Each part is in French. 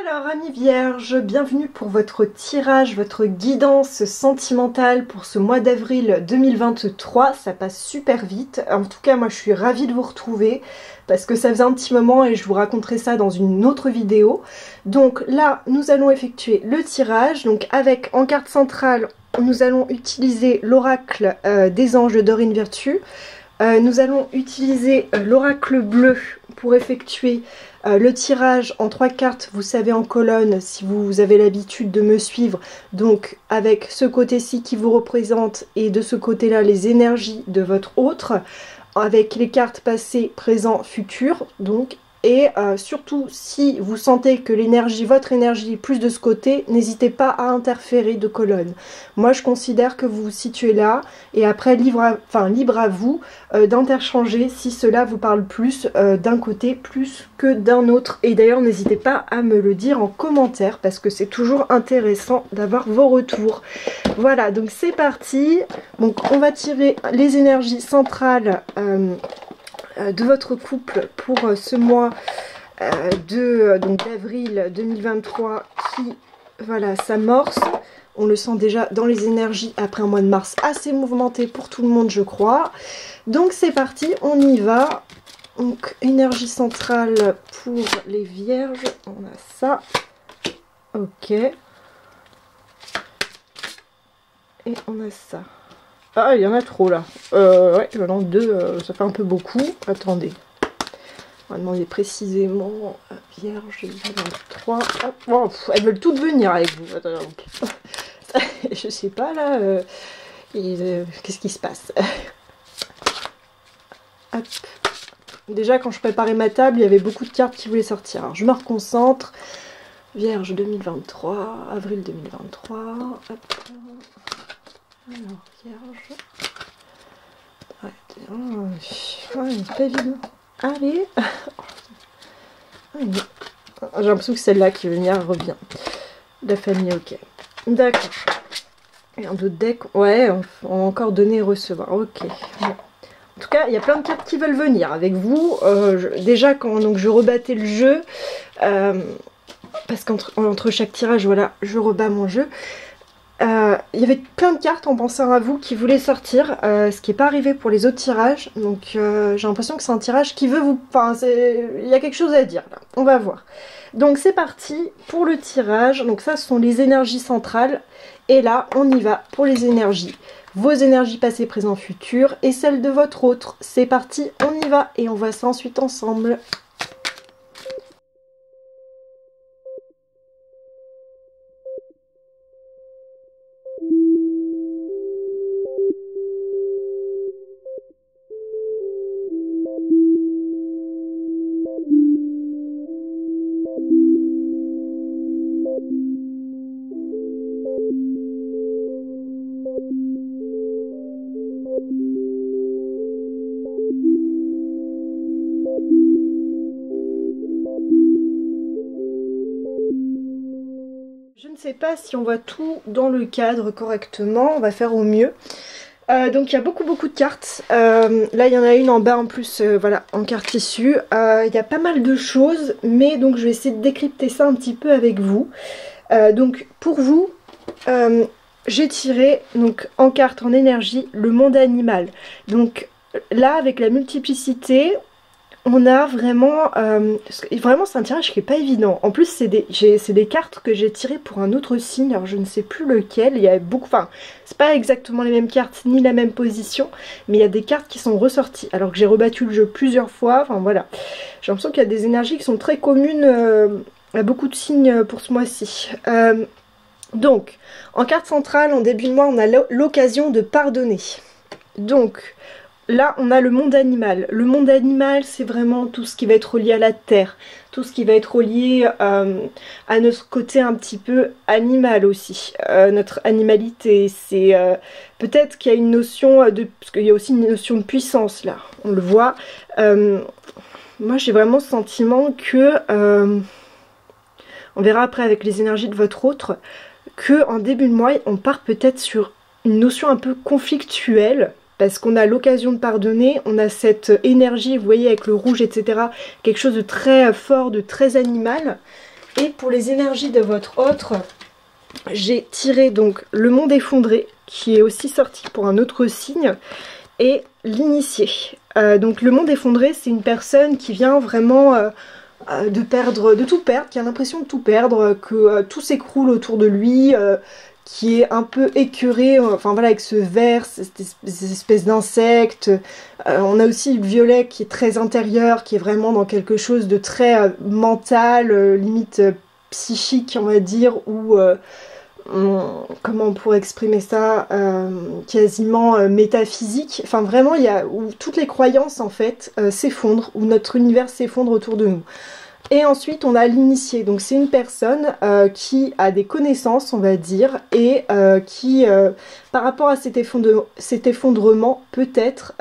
Alors, amis vierges, bienvenue pour votre tirage, votre guidance sentimentale pour ce mois d'avril 2023. Ça passe super vite. En tout cas, moi, je suis ravie de vous retrouver parce que ça faisait un petit moment et je vous raconterai ça dans une autre vidéo. Donc là, nous allons effectuer le tirage. Donc avec, en carte centrale, nous allons utiliser l'oracle des anges de Dorine Virtue. Nous allons utiliser l'oracle bleu pour effectuer le tirage en 3 cartes, vous savez, en colonne, si vous avez l'habitude de me suivre. Donc avec ce côté-ci qui vous représente et de ce côté-là les énergies de votre autre, avec les cartes passées, présent, futur. Donc, et surtout, si vous sentez que l'énergie, votre énergie est plus de ce côté, n'hésitez pas à interférer de colonne. Moi, je considère que vous vous situez là, et après, libre à vous d'interchanger si cela vous parle plus d'un côté plus que d'un autre. Et d'ailleurs, n'hésitez pas à me le dire en commentaire, parce que c'est toujours intéressant d'avoir vos retours. Voilà, donc c'est parti. Donc, on va tirer les énergies centrales de votre couple pour ce mois d'avril 2023 qui, voilà, s'amorce. On le sent déjà dans les énergies après un mois de mars assez mouvementé pour tout le monde, je crois. Donc c'est parti, on y va. Donc énergie centrale pour les vierges, on a ça. Ok. Et on a ça. Ah, il y en a trop là. Ouais, maintenant 2, ça fait un peu beaucoup. Attendez. On va demander précisément Vierge 23. Hop, oh, elles veulent toutes venir avec vous. Attends, donc. Je sais pas là. Qu'est-ce qui se passe? Hop. Déjà, quand je préparais ma table, il y avait beaucoup de cartes qui voulaient sortir. Alors, je me reconcentre. Vierge 2023, avril 2023. Hop. Alors, vierge. Ouais, c'est pas évident. Allez. J'ai l'impression que celle-là qui venir revient. La famille, ok. D'accord. Et un autre deck. Ouais, on va encore donner et recevoir. Ok. Bon. En tout cas, il y a plein de cartes qui veulent venir avec vous. Déjà, quand donc, je rebattais le jeu, parce qu'entre chaque tirage, voilà, je rebats mon jeu. Il y avait plein de cartes en pensant à vous qui voulaient sortir, ce qui n'est pas arrivé pour les autres tirages. Donc j'ai l'impression que c'est un tirage qui veut vous... Enfin, il y a quelque chose à dire là, on va voir. Donc c'est parti pour le tirage. Donc ça, ce sont les énergies centrales. Et là, on y va pour les énergies. Vos énergies passées, présent, futur et celles de votre autre. C'est parti, on y va et on voit ça ensuite ensemble. Je ne sais pas si on voit tout dans le cadre correctement, on va faire au mieux. Donc il y a beaucoup de cartes. Là il y en a une en bas en plus, voilà, en carte issue. Il y a pas mal de choses, mais donc je vais essayer de décrypter ça un petit peu avec vous. Donc pour vous, j'ai tiré donc en carte, en énergie, le monde animal. Donc là avec la multiplicité, on a vraiment, vraiment c'est un tirage qui est pas évident. En plus c'est des cartes que j'ai tirées pour un autre signe, alors je ne sais plus lequel. Il y a beaucoup, enfin c'est pas exactement les mêmes cartes ni la même position, mais il y a des cartes qui sont ressorties alors que j'ai rebattu le jeu plusieurs fois. Enfin voilà, j'ai l'impression qu'il y a des énergies qui sont très communes à beaucoup de signes pour ce mois-ci. Donc en carte centrale, en début de mois, on a l'occasion de pardonner. Donc là, on a le monde animal. Le monde animal, c'est vraiment tout ce qui va être relié à la terre, tout ce qui va être relié à notre côté un petit peu animal aussi, notre animalité. C'est peut-être qu'il y a une notion de... Parce qu'il y a aussi une notion de puissance là, on le voit. Moi, j'ai vraiment ce sentiment que... on verra après avec les énergies de votre autre, que en début de mois, on part peut-être sur une notion un peu conflictuelle. Parce qu'on a l'occasion de pardonner, on a cette énergie, vous voyez, avec le rouge, etc. Quelque chose de très fort, de très animal. Et pour les énergies de votre autre, j'ai tiré donc le monde effondré, qui est aussi sorti pour un autre signe, et l'initié. Donc le monde effondré, c'est une personne qui vient vraiment de tout perdre, qui a l'impression de tout perdre, que tout s'écroule autour de lui, qui est un peu écœuré, enfin voilà, avec ce ver, ces espèces d'insectes. On a aussi le violet qui est très intérieur, qui est vraiment dans quelque chose de très mental, limite psychique, on va dire, ou comment on pourrait exprimer ça, quasiment métaphysique. Enfin vraiment, il y a où toutes les croyances en fait s'effondrent, où notre univers s'effondre autour de nous. Et ensuite, on a l'initié. Donc, c'est une personne qui a des connaissances, on va dire, et qui, par rapport à cet effondrement, peut-être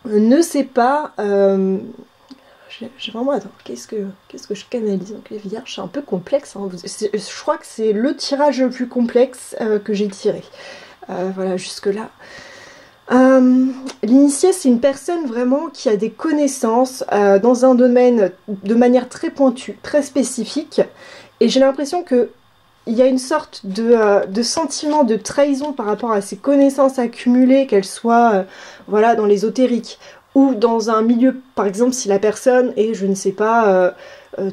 ne sait pas. J'ai vraiment. Attends, qu'est-ce que je canalise? Donc, les vierges, c'est un peu complexe. Hein. Je crois que c'est le tirage le plus complexe que j'ai tiré. Voilà, jusque-là. L'initié, c'est une personne vraiment qui a des connaissances dans un domaine de manière très pointue, très spécifique, et j'ai l'impression que il y a une sorte de sentiment de trahison par rapport à ces connaissances accumulées, qu'elles soient voilà, dans l'ésotérique ou dans un milieu, par exemple si la personne est, je ne sais pas,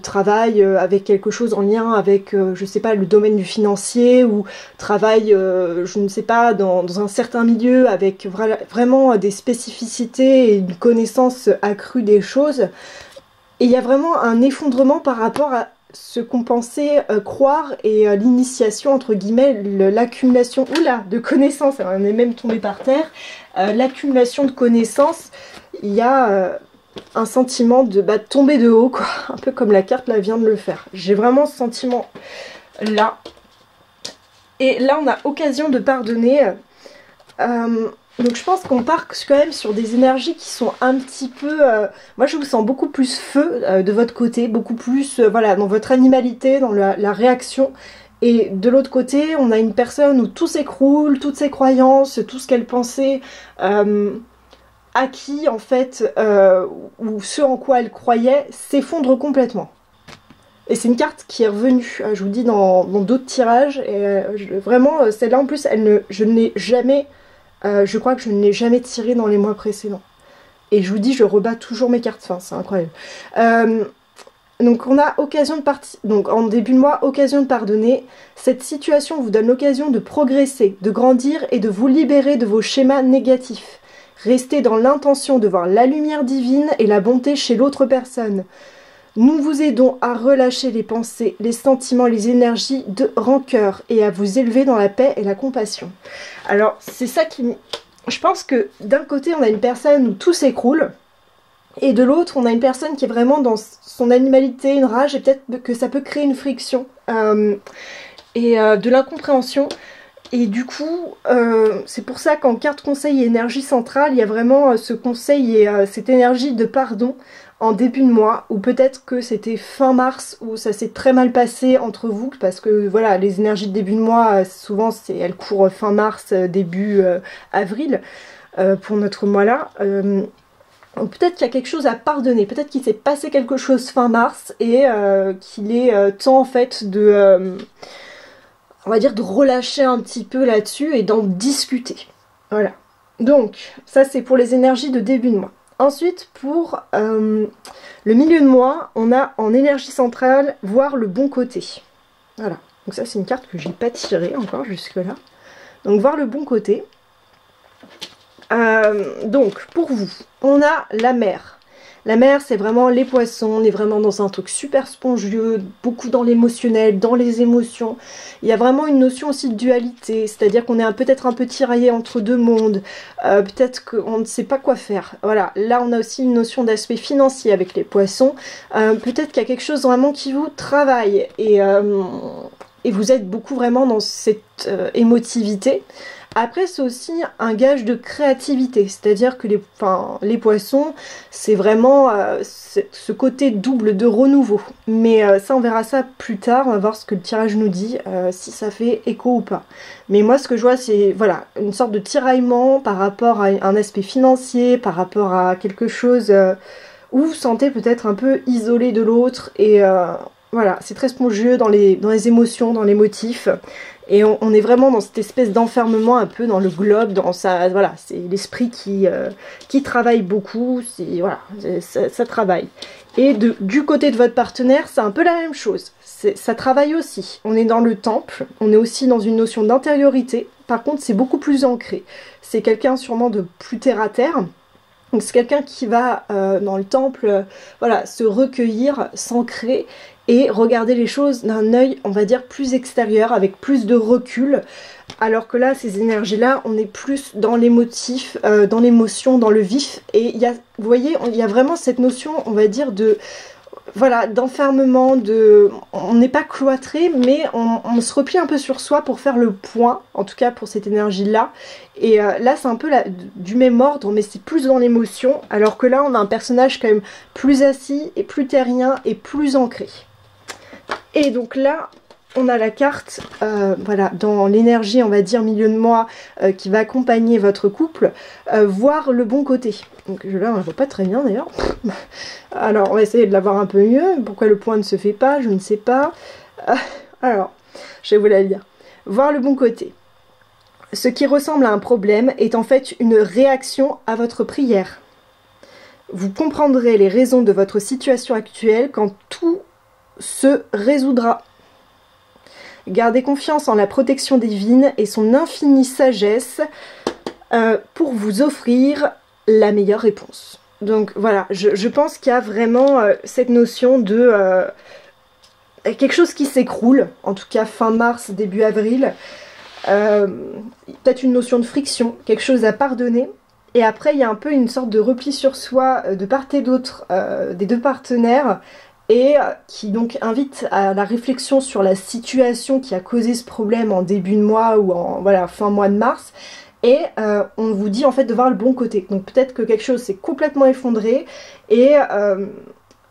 travaille avec quelque chose en lien avec, je sais pas, le domaine du financier, ou travaille, je ne sais pas, dans un certain milieu avec vraiment des spécificités et une connaissance accrue des choses. Et il y a vraiment un effondrement par rapport à ce qu'on pensait croire, et l'initiation, entre guillemets, l'accumulation de connaissances, alors on est même tombé par terre, l'accumulation de connaissances, il y a un sentiment de tomber de haut, quoi. Un peu comme la carte là vient de le faire. J'ai vraiment ce sentiment là. Et là, on a occasion de pardonner. Donc je pense qu'on part quand même sur des énergies qui sont un petit peu... moi, je vous sens beaucoup plus feu de votre côté, beaucoup plus voilà, dans votre animalité, dans la réaction. Et de l'autre côté, on a une personne où tout s'écroule, toutes ses croyances, tout ce qu'elle pensait... acquis en fait, ou ce en quoi elle croyait, s'effondre complètement. Et c'est une carte qui est revenue, je vous dis, dans d'autres tirages, et vraiment, celle-là en plus, je n'ai jamais, je crois que je ne l'ai jamais tirée dans les mois précédents. Et je vous dis, je rebats toujours mes cartes, enfin, c'est incroyable. Donc on a occasion de partir, donc en début de mois, occasion de pardonner. Cette situation vous donne l'occasion de progresser, de grandir et de vous libérer de vos schémas négatifs. Restez dans l'intention de voir la lumière divine et la bonté chez l'autre personne. Nous vous aidons à relâcher les pensées, les sentiments, les énergies de rancœur et à vous élever dans la paix et la compassion. Alors, c'est ça qui... Je pense que d'un côté, on a une personne où tout s'écroule, et de l'autre, on a une personne qui est vraiment dans son animalité, une rage, et peut-être que ça peut créer une friction et de l'incompréhension. Et du coup, c'est pour ça qu'en carte conseil et énergie centrale, il y a vraiment ce conseil et cette énergie de pardon en début de mois, ou peut-être que c'était fin mars où ça s'est très mal passé entre vous, parce que voilà, les énergies de début de mois, souvent elles courent fin mars, début avril, pour notre mois-là. Peut-être qu'il y a quelque chose à pardonner, peut-être qu'il s'est passé quelque chose fin mars, et qu'il est temps en fait de... on va dire de relâcher un petit peu là-dessus et d'en discuter. Voilà. Donc, ça c'est pour les énergies de début de mois. Ensuite, pour le milieu de mois, on a en énergie centrale, voir le bon côté. Voilà. Donc ça c'est une carte que j'ai pas tirée encore jusque-là. Donc voir le bon côté. Donc, pour vous, on a la mer. La mer, c'est vraiment les poissons, on est vraiment dans un truc super spongieux, beaucoup dans l'émotionnel, dans les émotions. Il y a vraiment une notion aussi de dualité, c'est-à-dire qu'on est peut-être un peu tiraillé entre deux mondes, peut-être qu'on ne sait pas quoi faire. Voilà, là on a aussi une notion d'aspect financier avec les poissons. Peut-être qu'il y a quelque chose vraiment qui vous travaille, et vous êtes beaucoup vraiment dans cette émotivité. Après, c'est aussi un gage de créativité, c'est-à-dire que les poissons, c'est vraiment ce côté double de renouveau. Mais ça, on verra ça plus tard, on va voir ce que le tirage nous dit, si ça fait écho ou pas. Mais moi, ce que je vois, c'est voilà, une sorte de tiraillement par rapport à un aspect financier, par rapport à quelque chose où vous vous sentez peut-être un peu isolé de l'autre, et voilà, c'est très spongieux dans les émotions, dans les motifs. Et on est vraiment dans cette espèce d'enfermement un peu dans le globe, dans ça, voilà, c'est l'esprit qui travaille beaucoup, voilà, ça travaille. Et du côté de votre partenaire, c'est un peu la même chose, ça travaille aussi. On est dans le temple, on est aussi dans une notion d'intériorité, par contre c'est beaucoup plus ancré. C'est quelqu'un sûrement de plus terre à terre. Donc c'est quelqu'un qui va dans le temple voilà, se recueillir, s'ancrer et regarder les choses d'un œil, on va dire, plus extérieur, avec plus de recul. Alors que là, ces énergies-là, on est plus dans l'émotif, dans l'émotion, dans le vif. Et il y a, vous voyez, il y a vraiment cette notion, on va dire, de... Voilà, d'enfermement, on n'est pas cloîtré, mais on se replie un peu sur soi pour faire le point, en tout cas pour cette énergie-là. Et là, c'est un peu du même ordre, mais c'est plus dans l'émotion, alors que là, on a un personnage quand même plus assis, et plus terrien, et plus ancré. Et donc là, on a la carte, voilà, dans l'énergie, on va dire, milieu de mois, qui va accompagner votre couple, voir le bon côté. Donc là, on ne la voit pas très bien d'ailleurs. Alors, on va essayer de la voir un peu mieux. Pourquoi le point ne se fait pas, je ne sais pas. Alors, je vais vous la lire. Voir le bon côté. Ce qui ressemble à un problème est en fait une réaction à votre prière. Vous comprendrez les raisons de votre situation actuelle quand tout se résoudra. Gardez confiance en la protection divine et son infinie sagesse pour vous offrir la meilleure réponse. Donc voilà, je pense qu'il y a vraiment cette notion de quelque chose qui s'écroule, en tout cas fin mars, début avril. Peut-être une notion de friction, quelque chose à pardonner. Et après, il y a un peu une sorte de repli sur soi de part et d'autre des deux partenaires, et qui donc invite à la réflexion sur la situation qui a causé ce problème en début de mois ou en voilà, fin mois de mars. Et on vous dit en fait de voir le bon côté. Donc peut-être que quelque chose s'est complètement effondré et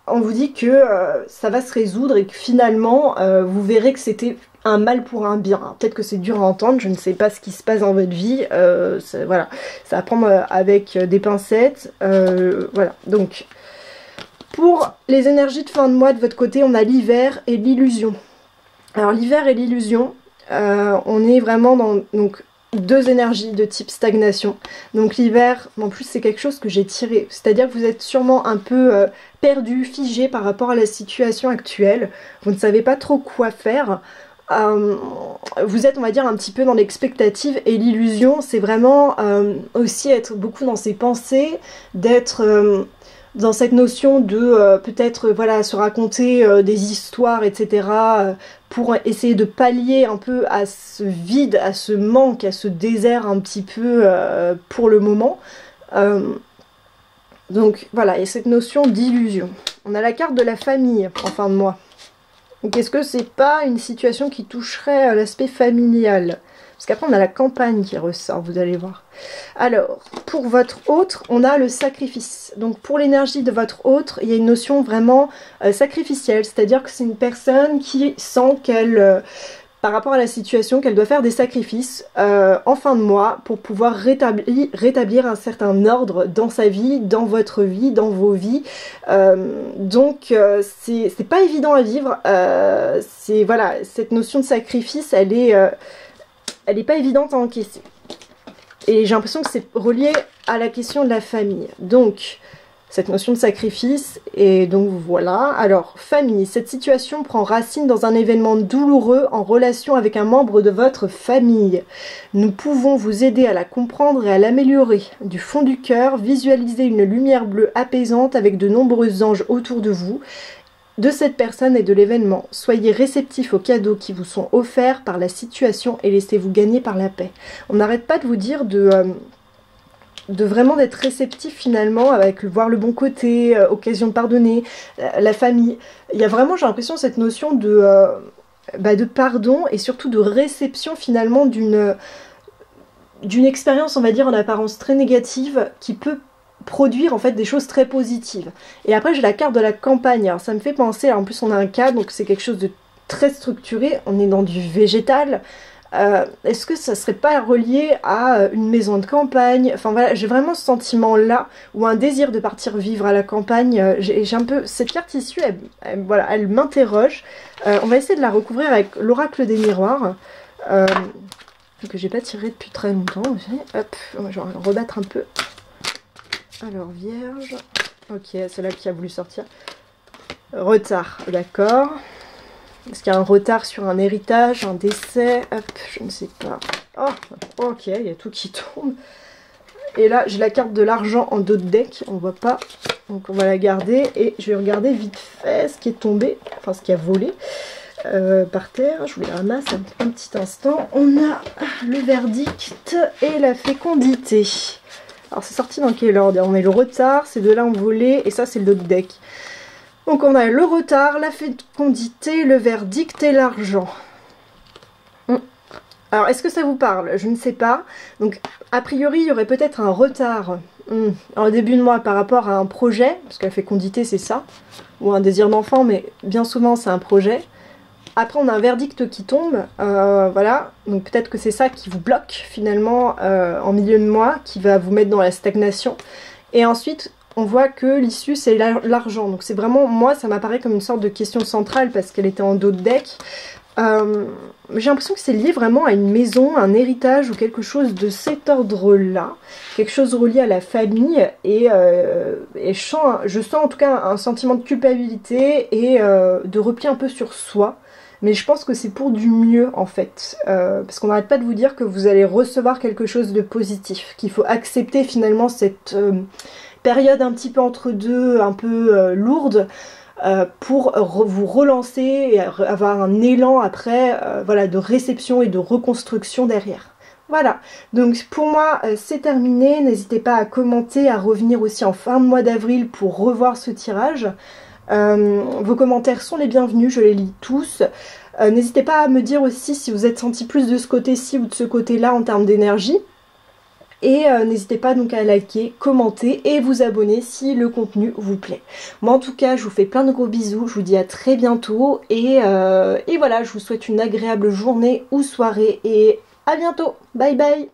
on vous dit que ça va se résoudre et que finalement vous verrez que c'était un mal pour un bien. Peut-être que c'est dur à entendre, je ne sais pas ce qui se passe dans votre vie. Voilà, ça va prendre avec des pincettes. Voilà, donc pour les énergies de fin de mois de votre côté, on a l'hiver et l'illusion. Alors l'hiver et l'illusion, on est vraiment dans... Donc, deux énergies de type stagnation. Donc l'hiver, en plus c'est quelque chose que j'ai tiré, c'est-à-dire que vous êtes sûrement un peu perdu, figé par rapport à la situation actuelle, vous ne savez pas trop quoi faire, vous êtes on va dire un petit peu dans l'expectative, et l'illusion c'est vraiment aussi être beaucoup dans ses pensées, d'être... dans cette notion de peut-être voilà, se raconter des histoires, etc. Pour essayer de pallier un peu à ce vide, à ce manque, à ce désert un petit peu pour le moment. Donc voilà, et cette notion d'illusion. On a la carte de la famille en fin de mois. Donc est-ce que c'est pas une situation qui toucherait l'aspect familial ? Parce qu'après on a la campagne qui ressort, vous allez voir. Alors, pour votre autre, on a le sacrifice. Donc pour l'énergie de votre autre, il y a une notion vraiment sacrificielle. C'est-à-dire que c'est une personne qui sent qu'elle, par rapport à la situation, qu'elle doit faire des sacrifices en fin de mois pour pouvoir rétablir un certain ordre dans sa vie, dans votre vie, dans vos vies. Donc c'est pas évident à vivre. Voilà, cette notion de sacrifice, elle est pas évidente à encaisser. Et j'ai l'impression que c'est relié à la question de la famille. Donc, cette notion de sacrifice, et donc voilà. Alors, famille, cette situation prend racine dans un événement douloureux en relation avec un membre de votre famille. Nous pouvons vous aider à la comprendre et à l'améliorer. Du fond du cœur, visualisez une lumière bleue apaisante avec de nombreux anges autour de vous, de cette personne et de l'événement. Soyez réceptifs aux cadeaux qui vous sont offerts par la situation et laissez-vous gagner par la paix. On n'arrête pas de vous dire de vraiment d'être réceptif finalement, avec voir le bon côté, occasion de pardonner, la famille. Il y a vraiment, j'ai l'impression, cette notion de pardon et surtout de réception finalement d'une expérience, on va dire, en apparence très négative qui peut produire en fait des choses très positives. Et après j'ai la carte de la campagne, alors ça me fait penser, alors en plus on a un cadre, donc c'est quelque chose de très structuré, on est dans du végétal, Est-ce que ça serait pas relié à une maison de campagne? Enfin voilà, j'ai vraiment ce sentiment-là, ou un désir de partir vivre à la campagne. J'ai un peu... Cette carte issue, voilà, elle m'interroge. On va essayer de la recouvrir avec l'oracle des miroirs. Que j'ai pas tiré depuis très longtemps. Hop, je vais rebattre un peu. Alors, Vierge. Ok, c'est là qui a voulu sortir. Retard, d'accord. Est-ce qu'il y a un retard sur un héritage, un décès? Hop, je ne sais pas. Oh, ok, il y a tout qui tombe. Et là, j'ai la carte de l'argent en dos de deck, on voit pas. Donc on va la garder et je vais regarder vite fait ce qui est tombé, enfin ce qui a volé par terre. Je vous les ramasse un petit instant. On a le verdict et la fécondité. Alors c'est sorti dans quel ordre? On a le retard, ces deux-là ont volé et ça c'est le dos de deck. Donc on a le retard, la fécondité, le verdict et l'argent. Alors est-ce que ça vous parle? Je ne sais pas. Donc a priori il y aurait peut-être un retard en début de mois par rapport à un projet, parce que la fécondité c'est ça, ou un désir d'enfant, mais bien souvent c'est un projet. Après on a un verdict qui tombe, voilà, donc peut-être que c'est ça qui vous bloque finalement en milieu de mois, qui va vous mettre dans la stagnation. Et ensuite on voit que l'issue c'est l'argent, donc c'est vraiment, moi ça m'apparaît comme une sorte de question centrale parce qu'elle était en dos de deck. J'ai l'impression que c'est lié vraiment à une maison, un héritage ou quelque chose de cet ordre-là, quelque chose relié à la famille et je sens en tout cas un sentiment de culpabilité et de repli un peu sur soi. Mais je pense que c'est pour du mieux en fait, parce qu'on n'arrête pas de vous dire que vous allez recevoir quelque chose de positif, qu'il faut accepter finalement cette période un petit peu entre deux, un peu lourde, pour vous relancer et avoir un élan après, voilà, de réception et de reconstruction derrière. Voilà, donc pour moi c'est terminé, n'hésitez pas à commenter, à revenir aussi en fin de mois d'avril pour revoir ce tirage. Vos commentaires sont les bienvenus, je les lis tous. N'hésitez pas à me dire aussi si vous êtes senti plus de ce côté-ci ou de ce côté-là en termes d'énergie. Et n'hésitez pas donc à liker, commenter et vous abonner si le contenu vous plaît. Moi en tout cas je vous fais plein de gros bisous, je vous dis à très bientôt et voilà, je vous souhaite une agréable journée ou soirée et à bientôt, bye bye.